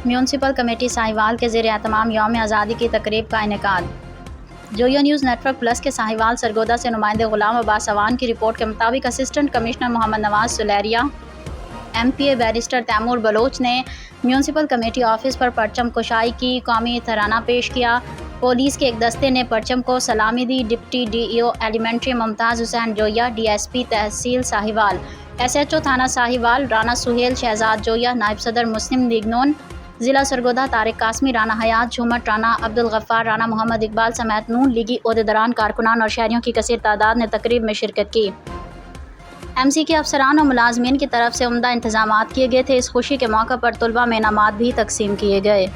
Municipal committee Sahiwal के ज़ेर एहतमाम यौम आज़ादी की तकरीब का इनेकाद। जोयो न्यूज़ नेटवर्क प्लस के साहिवाल सरगोदा से नुमाइंदे गुलाम अब्बास अवान की रिपोर्ट के मुताबिक assistant commissioner Mohammad Nawaz Suleria MPA barrister Taimur Baloch ने म्यूनसिपल कमेटी ऑफिस पर परचम कुशाई की, कौमी तराना पेश किया। पुलिस के एक दस्ते ने परचम को सलामी दी। Deputy DEO elementary Mumtaz Hussain Joya, DSP तहसील साहिवाल, SHO थाना साहिवाल राना सुहेल शहजाद जोया, नायब सदर मुस्लिम लीग नून ज़िला सरगोदा तारिक कासमी, राना हयात झूमट, राना अब्दुल गफ्फार, राना मोहम्मद इकबाल समेत नून लीगी ओहदेदारान, कारकुनान और शहरियों की कसीर तादाद ने तकरीब में शिरकत की। MC के अफसरान और मुलाजमीन की तरफ से उम्दा इंतजामात किए गए थे। इस खुशी के मौके पर तुलबा में इनामात भी तकसीम किए गए।